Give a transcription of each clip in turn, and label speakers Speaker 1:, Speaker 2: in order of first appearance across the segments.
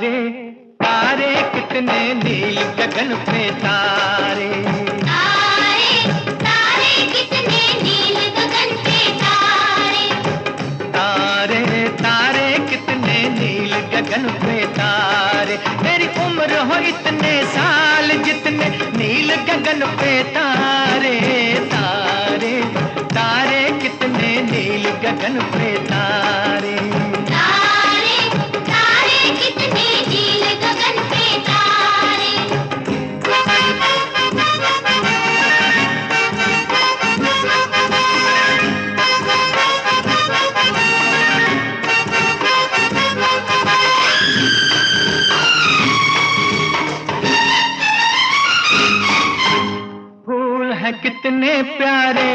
Speaker 1: तारे तारे कितने नील गगन पे तारे,
Speaker 2: तारे तारे कितने नील गगन पे तारे,
Speaker 1: तारे तारे कितने नील गगन पे तारे। मेरी उम्र हो इतने साल जितने नील गगन पे तारे, तारे तारे कितने नील गगन पे तारे।
Speaker 2: तारे तारे कितने नील गगन पे तारे।
Speaker 1: फूल है कितने प्यारे,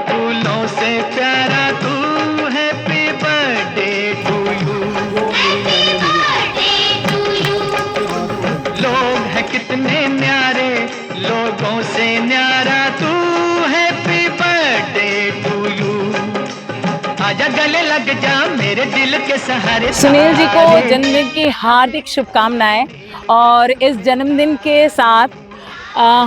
Speaker 1: फूलों से प्यारा तू, happy birthday to you.
Speaker 2: Happy birthday to you.
Speaker 1: लोग हैं कितने न्यारे, लोगों से न्यारा तू, हैप्पी बर्थडे टू यू। आजा गले लग जा मेरे दिल के सहारे।
Speaker 3: सुनील जी को जन्मदिन की हार्दिक शुभकामनाएं। और इस जन्मदिन के साथ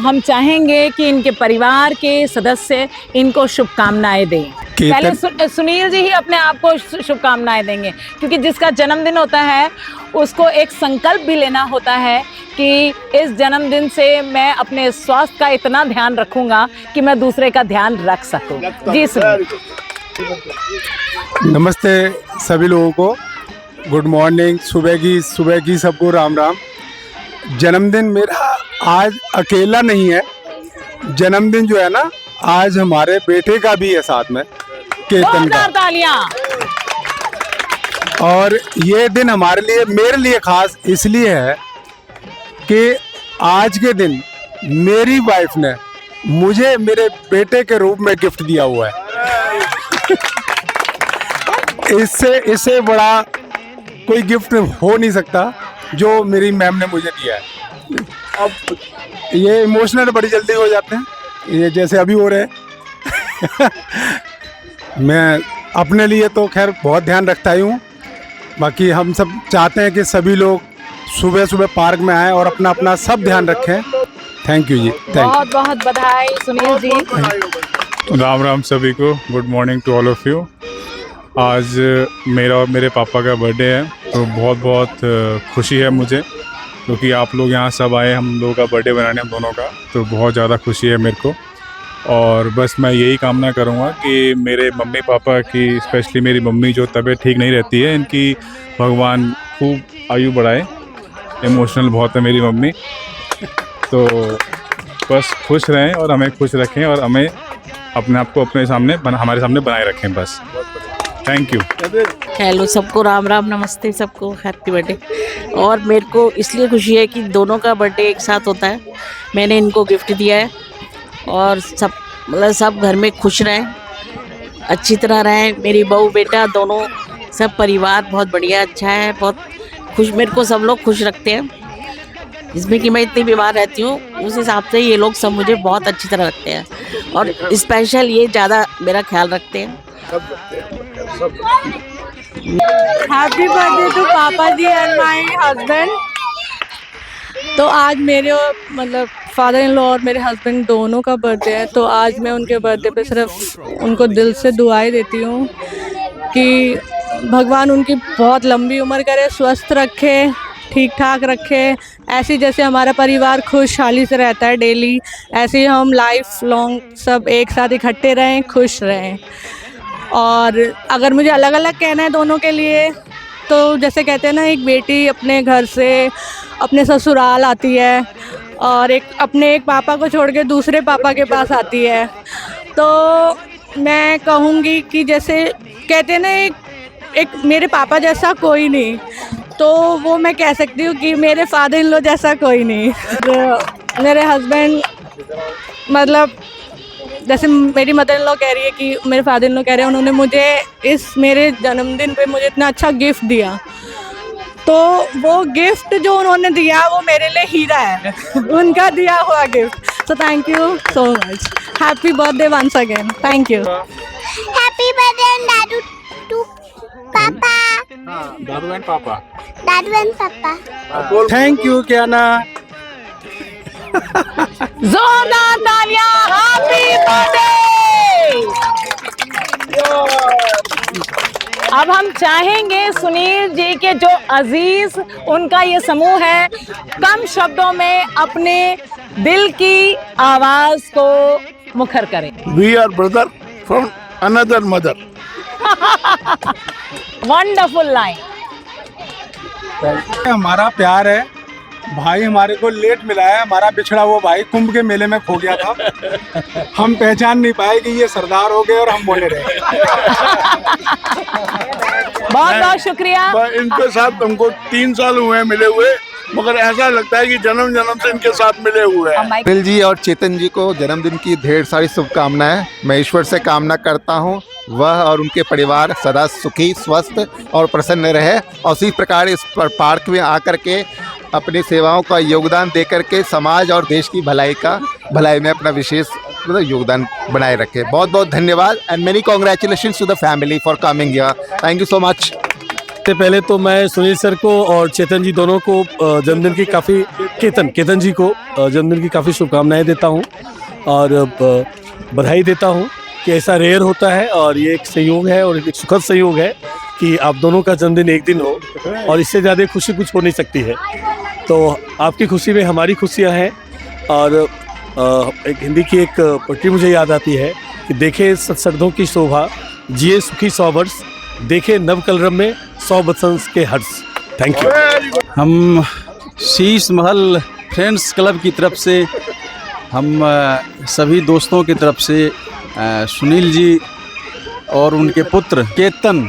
Speaker 3: हम चाहेंगे कि इनके परिवार के सदस्य इनको शुभकामनाएं दें। पहले सुनील जी ही अपने आप को शुभकामनाएं देंगे, क्योंकि जिसका जन्मदिन होता है उसको एक संकल्प भी लेना होता है कि इस जन्मदिन से मैं अपने स्वास्थ्य का इतना ध्यान रखूंगा कि मैं दूसरे का ध्यान रख सकूं। जी सुनील।
Speaker 4: नमस्ते सभी लोगों को, गुड मॉर्निंग। सुबह की सबको राम राम। जन्मदिन मेरा आज अकेला नहीं है, जन्मदिन जो है ना आज हमारे बेटे का भी है साथ में, केतन का।
Speaker 3: तालियां।
Speaker 4: और ये दिन हमारे लिए, मेरे लिए खास इसलिए है कि आज के दिन मेरी वाइफ ने मुझे मेरे बेटे के रूप में गिफ्ट दिया हुआ है। इससे बड़ा कोई गिफ्ट हो नहीं सकता जो मेरी मैम ने मुझे दिया है। अब ये इमोशनल बड़ी जल्दी हो जाते हैं, ये जैसे अभी हो रहे हैं। मैं अपने लिए तो खैर बहुत ध्यान रखता ही हूँ, बाकी हम सब चाहते हैं कि सभी लोग सुबह सुबह पार्क में आएँ और अपना अपना सब ध्यान रखें। थैंक यू जी,
Speaker 3: बहुत बहुत बधाई सुनील जी।
Speaker 5: राम राम सभी को, good morning to all of you. आज मेरा और मेरे पापा का बर्थडे है, तो बहुत बहुत खुशी है मुझे, क्योंकि आप लोग यहाँ सब आए हम लोगों का बर्थडे बनाने, हम दोनों का, तो बहुत ज़्यादा खुशी है मेरे को। और बस मैं यही कामना करूँगा कि मेरे मम्मी पापा की, स्पेशली मेरी मम्मी जो तबीयत ठीक नहीं रहती है, इनकी भगवान खूब आयु बढ़ाए। इमोशनल बहुत है मेरी मम्मी, तो बस खुश रहें और हमें खुश रखें और हमें अपने आप को अपने सामने हमारे सामने बनाए रखें बस। Thank you.
Speaker 6: हेलो सबको, राम राम, नमस्ते सबको, हैप्पी बर्थडे। और मेरे को इसलिए खुशी है कि दोनों का बर्थडे एक साथ होता है। मैंने इनको गिफ्ट दिया है और सब घर में खुश रहें, अच्छी तरह रहें। मेरी बहू बेटा दोनों, सब परिवार बहुत बढ़िया, अच्छा है, बहुत खुश। मेरे को सब लोग खुश रखते हैं, जिसमें कि मैं इतनी बीमार रहती हूँ, उस हिसाब से ये लोग सब मुझे बहुत अच्छी तरह रखते हैं और स्पेशल ये ज़्यादा मेरा ख्याल रखते हैं।
Speaker 7: हैप्पी बर्थडे टू पापा जी एंड माय हस्बैंड। तो आज मेरे मतलब फादर इन लॉ और मेरे हस्बैंड दोनों का बर्थडे है, तो आज मैं उनके बर्थडे पे सिर्फ उनको दिल से दुआएं देती हूँ कि भगवान उनकी बहुत लंबी उम्र करे, स्वस्थ रखे, ठीक ठाक रखे। ऐसे जैसे हमारा परिवार खुशहाली से रहता है डेली, ऐसे ही हम लाइफ लॉन्ग सब एक साथ इकट्ठे रहें, खुश रहें। और अगर मुझे अलग अलग कहना है दोनों के लिए, तो जैसे कहते हैं ना, एक बेटी अपने घर से अपने ससुराल आती है और एक पापा को छोड़ के दूसरे पापा के पास आती है, तो मैं कहूँगी कि जैसे कहते हैं ना, एक मेरे पापा जैसा कोई नहीं, तो वो मैं कह सकती हूँ कि मेरे फादर इन लॉ जैसा कोई नहीं। मेरे हस्बैंड मतलब जैसे मेरी मदर इन लॉ कह रही है कि मेरे फादर इन लॉ कह रहे हैं, उन्होंने मुझे इस मेरे जन्मदिन पे मुझे इतना अच्छा गिफ्ट दिया, तो वो गिफ्ट जो उन्होंने दिया वो मेरे लिए हीरा है, उनका दिया हुआ gift. So thank you so much, happy birthday once again, thank you.
Speaker 2: Happy birthday to पापा
Speaker 5: दादू एंड पापा।
Speaker 2: दादू एंड पापा
Speaker 4: थैंक यू कियाना।
Speaker 3: जोरदार तालियां, हैप्पी बर्थडे। अब हम चाहेंगे सुनील जी के जो अजीज उनका ये समूह है, कम शब्दों में अपने दिल की आवाज को मुखर करें।
Speaker 8: We are brother from another mother.
Speaker 3: Wonderful line.
Speaker 4: हमारा प्यार है, भाई हमारे को लेट मिला है। हमारा बिछड़ा हुआ भाई कुंभ के मेले में खो गया था। हम पहचान नहीं पाए कि ये सरदार हो गए और हम बोले रहे।
Speaker 3: बहुत बहुत शुक्रिया।
Speaker 8: पर इनके साथ हमको 3 साल हुए हैं मिले हुए, मगर ऐसा लगता है कि जन्म जन्म से इनके साथ मिले हुए हैं।
Speaker 9: सुनील जी और चेतन जी को जन्मदिन की ढेर सारी शुभकामनाएं। मैं ईश्वर से कामना करता हूं वह और उनके परिवार सदा सुखी, स्वस्थ और प्रसन्न रहे, और उसी प्रकार इस पार्क में आकर के अपनी सेवाओं का योगदान दे करके समाज और देश की भलाई में अपना विशेष योगदान बनाए रखे। बहुत बहुत धन्यवाद and many congratulations to the family for coming here. Thank you so much.
Speaker 10: सबसे पहले तो मैं सुनील सर को और चेतन जी दोनों को जन्मदिन की केतन जी को जन्मदिन की काफ़ी शुभकामनाएं देता हूं और बधाई देता हूं कि ऐसा रेयर होता है और ये एक संयोग है और एक सुखद संयोग है कि आप दोनों का जन्मदिन एक दिन हो, और इससे ज़्यादा खुशी कुछ हो नहीं सकती है। तो आपकी खुशी में हमारी खुशियाँ हैं। और एक हिंदी की एक पट्टी मुझे याद आती है कि देखे सत्सर्धों की शोभा, जिए सुखी 100 वर्ष, देखे नव कलरव में 100 बसंत के हर्ष। Thank you.
Speaker 11: हम शीश महल फ्रेंड्स क्लब की तरफ से, हम सभी दोस्तों की तरफ से सुनील जी और उनके पुत्र केतन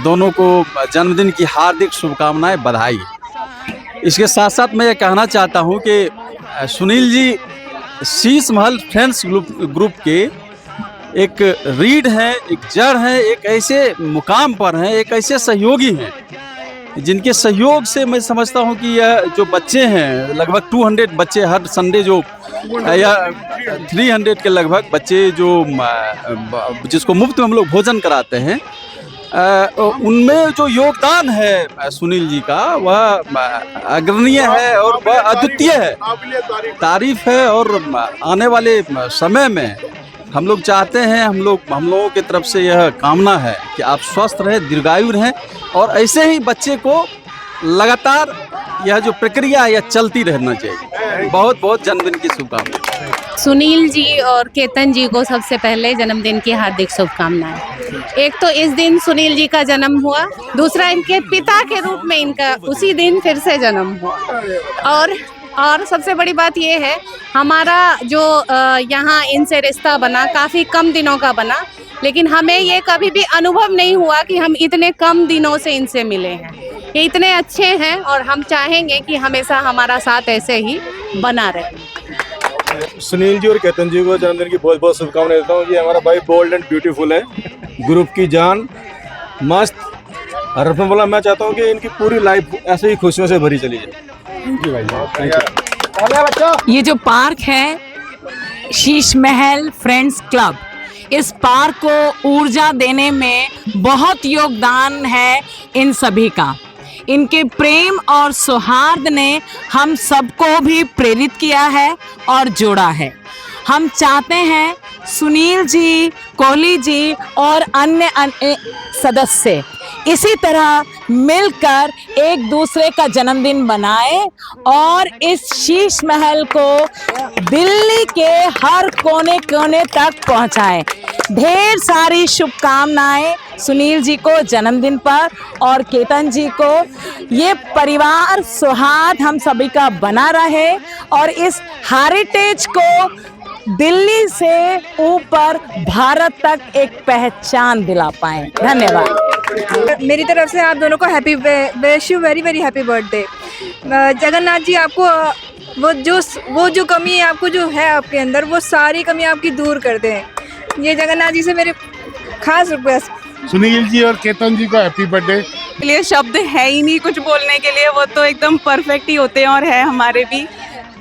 Speaker 11: दोनों को जन्मदिन की हार्दिक शुभकामनाएं, बधाई। इसके साथ साथ मैं ये कहना चाहता हूं कि सुनील जी शीश महल फ्रेंड्स ग्रुप के एक रीढ़ हैं, एक जड़ हैं, एक ऐसे मुकाम पर हैं, एक ऐसे सहयोगी हैं जिनके सहयोग से मैं समझता हूं कि यह जो बच्चे हैं, लगभग 200 बच्चे हर संडे, जो या 300 के लगभग बच्चे जो जिसको मुफ्त में हम लोग भोजन कराते हैं, उनमें जो योगदान है सुनील जी का वह अग्रणीय है और वह अद्वितीय है, तारीफ है। और आने वाले समय में हम लोग चाहते हैं, हम लोगों की तरफ से यह कामना है कि आप स्वस्थ रहें, दीर्घायु रहें, और ऐसे ही बच्चे को लगातार यह जो प्रक्रिया यह चलती रहना चाहिए। बहुत बहुत जन्मदिन की शुभकामनाएं।
Speaker 12: सुनील जी और केतन जी को सबसे पहले जन्मदिन की हार्दिक शुभकामनाएं। एक तो इस दिन सुनील जी का जन्म हुआ, दूसरा इनके पिता के रूप में इनका उसी दिन फिर से जन्म हुआ। और सबसे बड़ी बात ये है, हमारा जो यहाँ इनसे रिश्ता बना काफ़ी कम दिनों का बना, लेकिन हमें ये कभी भी अनुभव नहीं हुआ कि हम इतने कम दिनों से इनसे मिले हैं। ये इतने अच्छे हैं और हम चाहेंगे कि हमेशा हमारा साथ ऐसे ही बना रहे।
Speaker 10: सुनील जी और केतन जी को जन्मदिन की बहुत बहुत शुभकामनाएं देता हूँ। ये हमारा भाई बोल्ड एंड ब्यूटीफुल है, ग्रुप की जान, मस्त और रफन वाला। मैं चाहता हूँ कि इनकी पूरी लाइफ ऐसे ही खुशियों से भरी चली जाए।
Speaker 3: ये जो पार्क है शीश महल फ्रेंड्स क्लब, इस पार्क को ऊर्जा देने में बहुत योगदान है इन सभी का। इनके प्रेम और सौहार्द ने हम सबको भी प्रेरित किया है और जोड़ा है। हम चाहते हैं सुनील जी, कोहली जी और अन्य सदस्य इसी तरह मिलकर एक दूसरे का जन्मदिन मनाएं और इस शीश महल को दिल्ली के हर कोने कोने तक पहुंचाएं। ढेर सारी शुभकामनाएं सुनील जी को जन्मदिन पर और केतन जी को। ये परिवार सौहार्द हम सभी का बना रहे और इस हेरिटेज को दिल्ली से ऊपर भारत तक एक पहचान दिला पाएं। धन्यवाद।
Speaker 7: मेरी तरफ से आप दोनों को happy wish you very very happy birthday. Jagannath ji आपको वो जो कमी आपको जो है आपके अंदर, वो सारी कमी आपकी दूर कर दें। ये जगन्नाथ जी से मेरे खास रिक्वेस्ट।
Speaker 8: सुनील जी और केतन जी को हैप्पी बर्थडे।
Speaker 13: के लिए शब्द है ही नहीं कुछ बोलने के लिए, वो तो एकदम परफेक्ट ही होते हैं और है हमारे भी।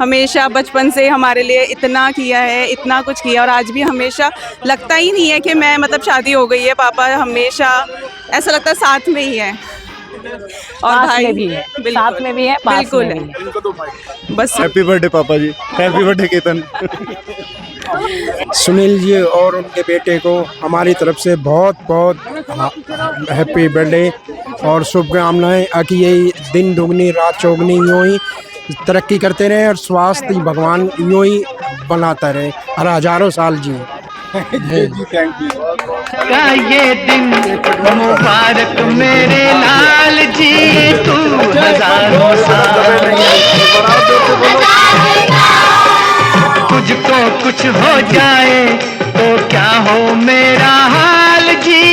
Speaker 13: हमेशा बचपन से हमारे लिए इतना किया है, इतना कुछ किया, और आज भी हमेशा लगता ही नहीं है कि मैं मतलब शादी हो गई है। पापा हमेशा ऐसा लगता है साथ में ही है। और
Speaker 3: पास
Speaker 13: भाई
Speaker 3: में भी है,
Speaker 13: बिल्कुल,
Speaker 3: साथ में भी है, पास
Speaker 13: बिल्कुल
Speaker 3: में
Speaker 13: है।
Speaker 3: भी है।
Speaker 13: बस
Speaker 5: हैप्पी बर्थडे पापा जी, हैप्पी बर्थडे केतन।
Speaker 4: सुनील जी और उनके बेटे को हमारी तरफ से बहुत बहुत हैप्पी बर्थडे और शुभकामनाएं। कि यही दिन दुगनी रात चौगनी यूँ ही तरक्की करते रहे और स्वास्थ्य भगवान यूँ ही बनाता रहे और हजारों साल जिए।
Speaker 5: जी थैंक यू।
Speaker 1: का ये दिन मुबारक मेरे लाल जी, तू हजारों साल। तुझको कुछ हो जाए तो क्या हो मेरा हाल जी,